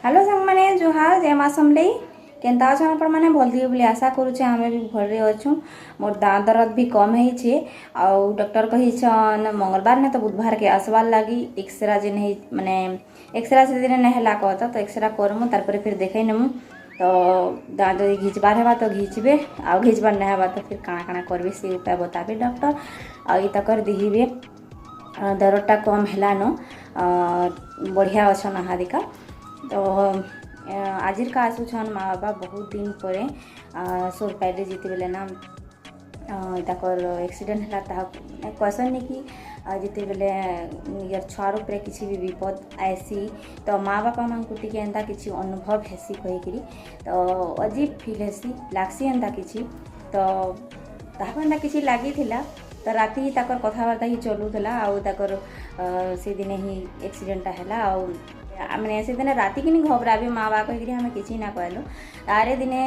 Hello संग मैंने जुहार जय माँ समलेई केनता अछन आपण माने भल दिए बोली आशा करूचे हमें भी भलरे अछु। मोर दाँत दर्द भी कम है आउ डॉक्टर कही छन मंगलवार ने तो बुधवार के आसबार लगी एक्सरा जे नहीं माने एक्सरा से दिन नहीं हला कहता तो एक्सरा करमु तार पर फिर देखै नमु तो दाँत जदि घिचबार हेबा तो घिचबे आउ घिचबार नहीं हेबा तो फिर काଣା काଣା करबे से उपाय बताबे डॉक्टर आ ई तकर दिहिबे दरदटा कम हेलानो बढ़िया अछन हादिका तो आजिर का आसुछन माँ बाबा बहुत दिन पर सोरपाइरे जीते बेले ना ताकर एक्सीडेंट है कहसन नहीं कि जिते बेले निजर छुआर उपरे किसी भी विपद आएसी तो माँ बापा मान टी एंता किसी अनुभव हेसी कहीकि तो अजीब फिल हेसी लागसी एंता किसी तो ताको एंता किसी लगी तो राति ही ताकर कथबार्ता ही चलूला आउ ताकर से दिन ही एक्सीडेंटा है मैंने से दिन राति कि घबराबे माँ बाप कहीकि हमें किसी ना कहलु तारे दिने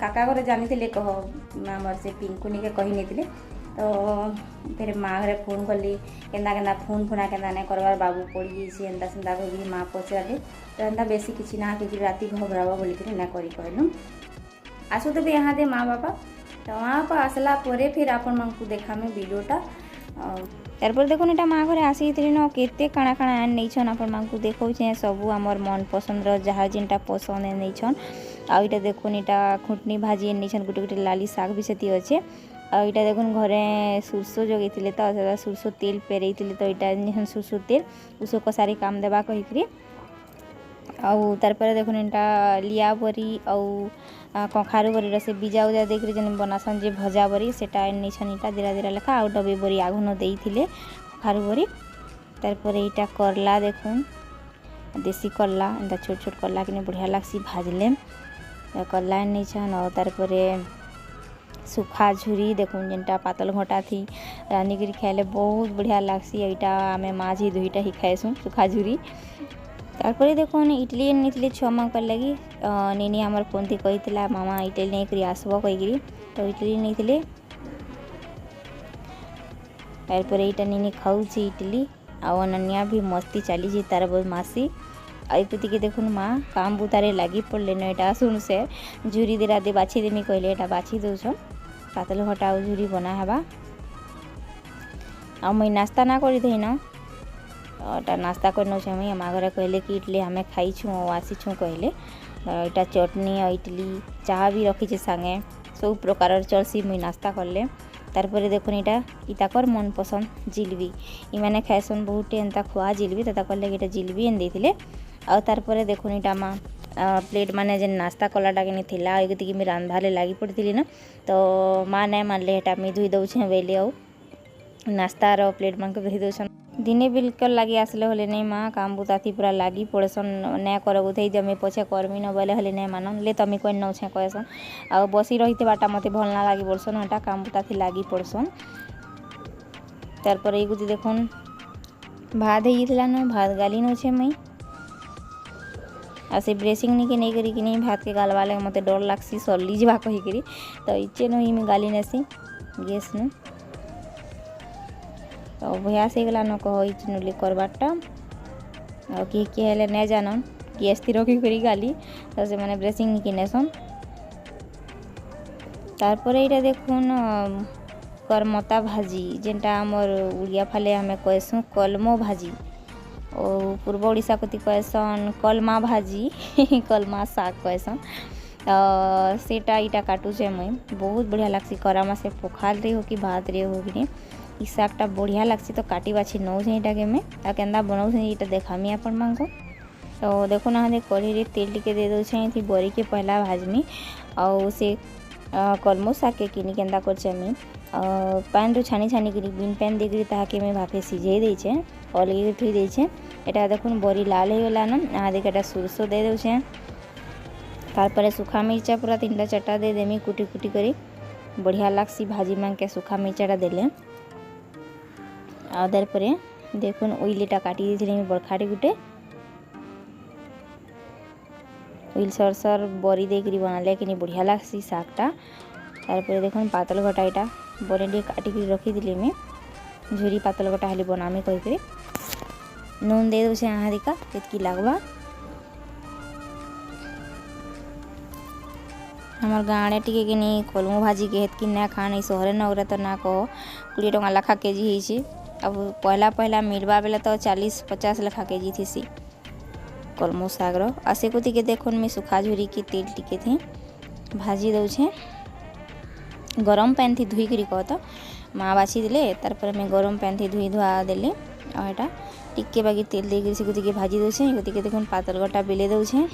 काका घर जानी कह आमर से पिंकुनी के कही नहीं तो फिर माँ घरे फोन कली केन्दा केन्दा फोन फोना केन्दा नहीं करवार बाबू पड़ी जाइए एंता सेंता कही माँ पचारे तो एंता बेसी किसी ना कि राति घबरावा बोलिक ना करी कहलु आसु तो भी यहाँ दे माँ बापा तो माँ बापा आसला परे फिर आपण मानकु देखा में वीडियोटा तारपर देखो एटा माँ घरे आसी न केते काଣା काଣା आन नहीं छन आपण मानकु देखौ छे सबु हमर मन पसंद रो जहा जिनटा पसंद नहीं छन आ इटा देखो एटा खुटनी भाजी नहीं छन गुटे गुटे लाली साग भी सेती अच्छे आ इटा देखो घरे सुरसो जगैतिले तो सुरसो तेल पेरैतिले तो इटा निहन सुरसो तेल उसो कसारी काम देबा कहिकरी आउ तारपर देखो एटा लिया बरी आउ कखारू बरी से बीजा उजा देख जन बनासन जे भजा बरी सेटा नहीं छन इटा धीरे धीरे लेखा आउ डबे बरी आघुन देइथिले कखारू बरी तारपर इटा करला देखुन देसी करला एंता छोट छोट करला कि बढ़िया लागसी भाजले करला नहीं छन और तारपर सुखा झुरी देखुन जेनटा पातल घटा थी रानी गिरी खाइले बहुत बढ़िया लागसी एटा आमे माझी दुईटा ही खाएसु सुखा झुरी तारपर देखो इडली नहीं छुआ कर लगी नीनी आमर फोन थी कही मामा इडली नहीं करी आसब कहीकि तो इडली नहीं तारपर यहाँ नीनी खाऊँ इडली आउ अनन्या भी मस्ती चली तार बदमाशी आईपति के देखुन माँ काम बुतारे लगी पड़े न यहाँ शुण से झुरी दे राधे बाछी देमी कहले यहाँ बाछी दौन पातल घटा और झुरी बना हेबा आ मुई नास्ता ना कर न नास्ता कर नौ मुई माँ घरे कहले कि इडली हमें खाईछु और आसीछु कहले यहाँ चटनी और इडली चाह भी रखीचे सांगे सब प्रकार चलसी मुई नास्ता करले तारपर देखुन यहाँ इताकर मन पसंद जिलेबी इमाने खाएसन बहुत एंता खुआ जिलेबी तो कहले कि जिलेबी एन देथिले आ तारपर देखुन यहाँ माँ प्लेट माने जेन नास्ता कलाटा कि थिला एगति कि रांधबारे लगी पड़ी ना तो माँ नहीं मानले हेटा मुई धोई दौछे बेले आउ नास्तार प्लेट मान धोई दौन दिने बिल्कुल लगी आसले हले नहीं माँ काम बुता थी पूरा लगी पड़सन नहीं करबू थे जब पछे करमी न बोले हले नहीं मान ले तमी कोई नौ छे कहसन आ बसी रही बाटा मत भल ना लगी पड़सन हटा काम बुता थी लगी पड़सन तारपर ये गुदी देखुन भात है न भात गाली नौ छे मई आ से ब्रेसिंग नहीं करी कि नहीं भात के गालवा लगे मत डर लगसी सरली जा कहीकि तो इचे न में गाली नेसी गैस न तो भैया से गला न कह इचनुली करवाटा और किए हेले नहीं जानन गैस थी रखी करी गाली तो से मैंने ब्रेसिंग नहीं किनेसन तारपर यहाँ देखुन करमता भाजी जेनटा आमर उड़िया फाले आम कहसुँ कलमो भाजी और पूर्व ओडिशा कति कहसन कलमा भाजी कलमा साग कहसन सेटा इटा काटुचे मुई बहुत बढ़िया लगसी करामा से पखाल रे हो कि भात रे हो कि ई सागटा बढ़िया लगसी तो काटी बाछी नौ यहाँ के मैं केन्दा बनाऊ यहाँ देखामी आपण मान को तो देखो ना दे कढ़ी तेल टिके दे दे थी बरी के पहला भाजमी और से कलमो साग के किनी केन्दा करमी पैन रू छानी छानी करी बिन पैन देकरी ताके मैं भाफे सिझे देछे अलगे थी देछे एटा देखुन बरी लाल हो गला न यहाँ देख एटा सुरसो दे दे तारपर सुखा मिर्चा पूरा 3टा 4टा दे देमी कुटी कुटी करी बढ़िया लागसी भाजी मान के सुखा मिर्चाटा देले आ तारपर देखुन उइलीटा काटी देथिले बड़खाटी गुटे उइल सर बरी देकरी बनाले कि बढ़िया लागसी सागटा तारपर देखुन पातल घटा यहाँ बरे काटिक रखी मैं झुरी पातल घटा हाली बनामी कहीकि नून दे दूसरे यहाँ दिका केतकी लगवा हमर गाँडे टिके कि नहीं कलमू भाजी के हेत कि ना खाने सहरे नगरे तो ना कह 20 टका लाखा केजी होइछे। अब पहला पहला मिलवा बेले तो 40-50 लाखा केजी थी कलमू सागर। आसे को के देखो मैं सुखा झुरी की तेल टिके थी भाजी दौछे। गरम पैन थी धुई करी कह तो माँ बाछी देले तार पर मैं गरम पैन थी धुई धुआ देले और एटा टिके बागी तेल देकर से गुती के भाजी दौछे। गुती के देखो पातल गटा बेले दौछे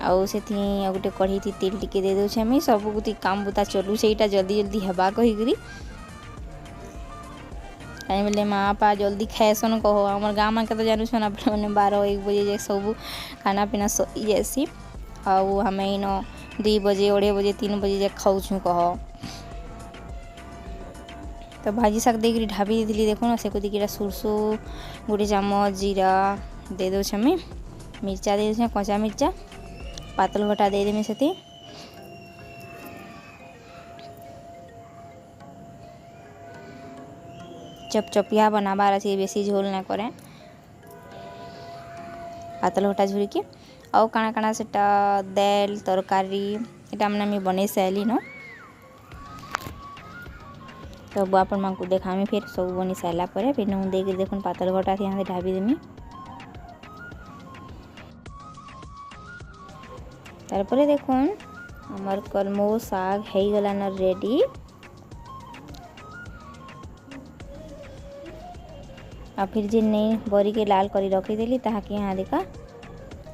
आउ से गोटे कढ़ी थी तेल टिके दे दौछे। हमें सब गुती काम बुता चलू से जल्दी जल्दी हेबा कहीकरी कहीं बोले माँ बापा जल्दी खाएसन कह आमर गाँव में तो जानू छन मैंने 12-1 बजे जाए सब खाना पीना सरी जासी आउ हमें इन 2 बजे 2:30 बजे 3 बजे जाए खाऊँ कह। तो भाजी शाग देकर ढाबी दी देखो ना से को सुरसो 1 चामच जीरा दे दौछे। हमें मिर्चा दे दे कचा मिर्चा पातल घटा दे देमी से चपचपिया बनाबार अच्छे बेसी झोल ना करें पातल घटा झुरी के आउ काଣା काଣା सेटा दाल तरकारी एटा हमने मैं बने सारी न सब आपण मान को देखामी फिर सब बनी सारा पर फिर नून देकर देखो पातल घटा थी यहाँ ढाबी देमी तारपरे देखो हमार कलमो साग है गला न रेडी। आ फिर जे नहीं बरी के लाल करी रखीदेली ताकि यहाँ देखा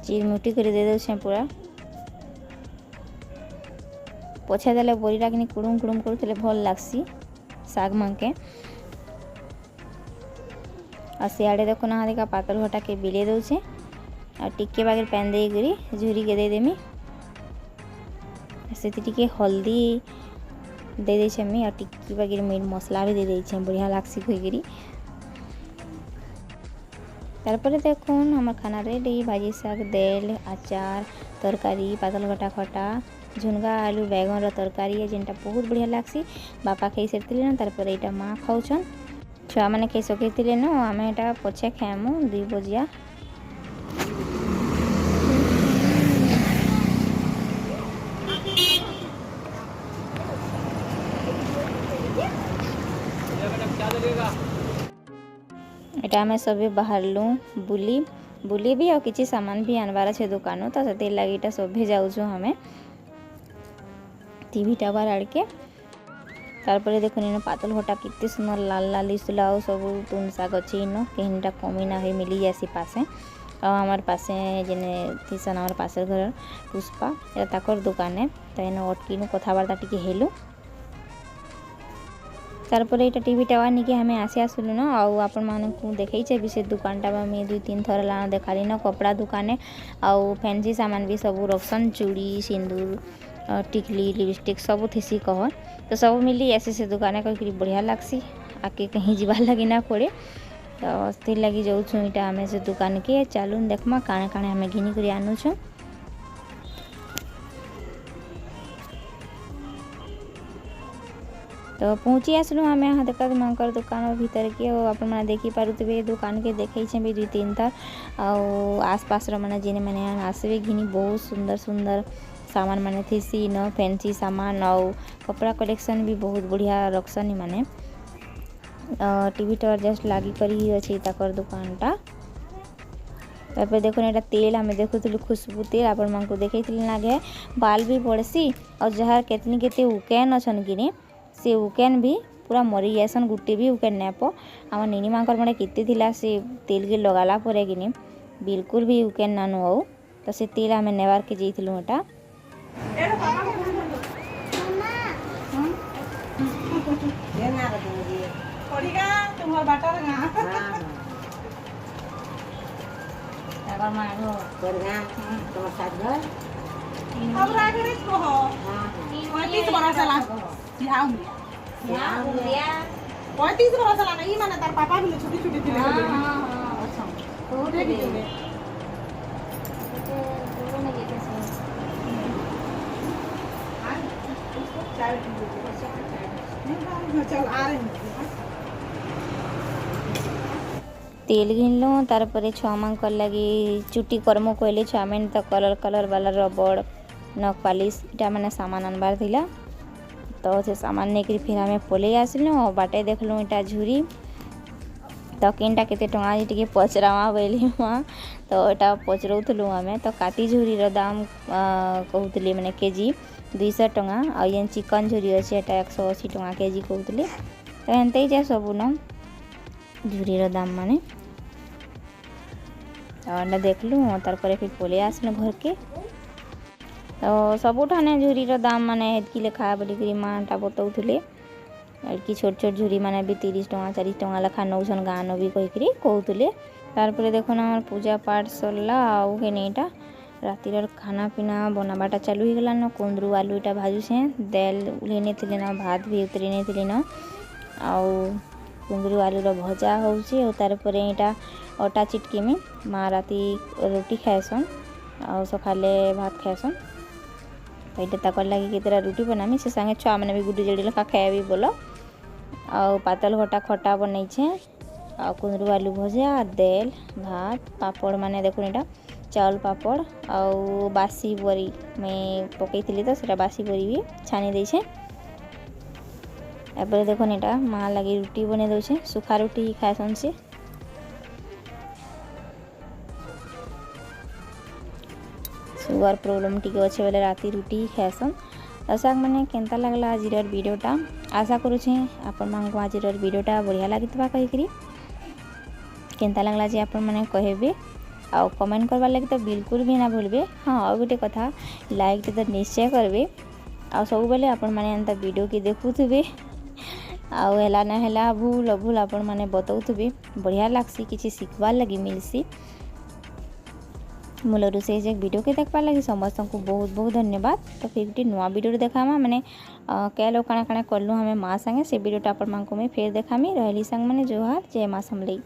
चीर मुटी कर दे दे पूरा पोछा देले बरीटा कि कुड़ुम कुड़ुम करूले भल लगसी साग मांगे। आ सियाड़े देखो ना देखा पातल घटा के बिले दौचे आ टिके बागे पैन देकरी झुरी के दे देमी से टिके हल्दी दे देछे मी आ टिक्की बागे मीट मसला भी दे देछे बढ़िया लागसी कहीकरी। तारपरे देखो हमार खाना रेडी भाजी शाग दाल अचार तरकारी पातल घटा खटा झुनगा आलू बैगन तरकारी जेनटा बहुत बढ़िया लागसी। बापा खाई सारी ना तारपर यहाँ माँ खाऊन छुआ मैंने खाई सके न आम एटा पछे खाएमु 2 बजिया। एटा में सब बाहर लूँ बुली भी और किसी सामान भी आनबार अच्छे दुकान तो से लगे इटा सभे जाऊँ हमें टीवीटा बार आड़ के तारपरे देखो इन पातल घटा कितने सुंदर लाल लाल दिसुला और सब तुन शाग अच्छे इन कहीं कमी ना हो मिली जासी पासे आमार पासे जेने थीसन आमार पासे घर पुष्पा या ताकर दुकान है तो इन अटकीनु कथबार्ता टिके हेलु तारपर यहाँ टीवीटा निके हमें आसी आसलु न आउ आपण मानकु देखै भी से दुकानटा में 2-3 थर लाना देखाली न कपड़ा दुकान आउ फैंसी सामान भी सब रखसन चूड़ी सिंदूर टिकली लिपस्टिक सब थीसी कह तो सब मिली ऐसे से दुकान कहीं बढ़िया लागसी आके कहीं जीवार लगी ना पड़े तो स्थिर लगी जाऊँ इटा आम से दुकान के चलू देखमा काणे काणे हमें घिनी कर आनुछुँ। तो पहुँची आसलु आम यहाँ देख मांकर दुकान भीतर के आप देखी पारे दुकान के देखे भी 2-3 थर आसपास मैंने जेने मैंने आसबे घिनी बहुत सुंदर सुंदर सामान माने थी न फैंसी सामान आउ कपड़ा कलेक्शन भी बहुत बढ़िया रखसन माने टीवी टावर जस्ट लगी कर ही अच्छे ताकर दुकानटा। तारपर देखो ना तेल आम देखुलु खुशबू तेल आपण मानक देखी लगे बाल भी पड़सी और जहाँ केतनी केते उकेन अच्छन कि से उकेन भी पूरा मरी जासन गुटे भी उकेन नेप आम निनी मांकर मैंने केते से तेल के लगाला परे कि बिल्कुल भी उकेन नानु आउ तो से तेल आम नेबार के जाइलु एटा पापा भी छोटी छोटी थी चल आ रहे तेल घिनलु तारपर छुआ मान लगी चुटी कर्म कहले छुआ मैंने तो कलर कलर वाला रबड़ नख पालिश इटा माने सामान आनबार थिला। तो से सामान नेकरी फिर आमे पलि आसलु और बाटे देखलु इटा झुरी। तो केनटा केते टंगा जे टिके पचरावा बोली माँ, तो एटा पचरौथलु आमे। तो काटी झुरीर दाम कहूतले माने केजी 200 टंगा और ये चिकन झुरी अच्छे एटा 180 टंगा केजी कहूतले। तो एनते ही जा सबु न झुरीर दाम माने और देखलु तार पर फिर पलि आसलु घर के। तो सबुठाने झुरीर दाम माने हेतकी लेखा बोलिकरी माँटा बतौथले। कि छोट छोट झुरी माने भी 30 टंगा 40 टंगा लेखा नौसन गानो भी कहीकरी कहूतले। तार पर देखो ना हमर पूजा पाठ सरला आउ के नेटा रातिर खाना पीना बनाबाटा चालू हो गला न। कुंदरू आलू इटा भाजू से दाल उलेने थिले न, भात भी उतरेने थिले न आउ कुंदरू आलू रो भजा होउची। और तार पर इटा अटा चिटकी में माँ राती रोटी खाएसन आउ सखाले भात खाएसन। तो इटा ताकर लगी केतरा रोटी बनामी से संगे छुआ मैंने भी गुड्डू जड़ी लेखा खाए बोलो। आउ पातल घटा खटा बनई छे आउ कुंदरू आलू भजा दाल भात पापड़ माने देखो इटा चावल पापड़ आउ बासी बरी में पकई थी तो सेटा बासी बरी भी छानी दे छे। एपर देखो इटा माँ लगी रुटी बने दे छे, सुखा रुटी ही खाएसन से। सुगर प्रॉब्लम टिके अच्छे बेले राती रुटी ही खाएसन। दर्शक मैंने केनता लगला आज वीडियोटा, आशा करुचे आपण मानक आज वीडियोटा बढ़िया लगितबा कहीकरी। केनता लगला जे आपण माने कहबे आ कमेंट करबार लगे तो बिल्कुल भी ना भूलबे। हाँ और गोटे कथा लाइक तो निश्चय करबे आ सब बेले आपण माने एंता वीडियो के देखुथबे आउ हेला ना हेला भूल भूल आपण माने बताउथबे। बढ़िया लागसी किछि सिखबार लगी मिलसी। मूलर से वीडियो के देखबार लगी समस्त को बहुत बहुत धन्यवाद। तो फिर गोटे नुआ वीडियो देखामा माने क्या लोग काना काना करलु हमें माँ संगे से वीडियोटा आपण मानक में फिर देखामी। रहली संग माने जोहार जय माँ समलई।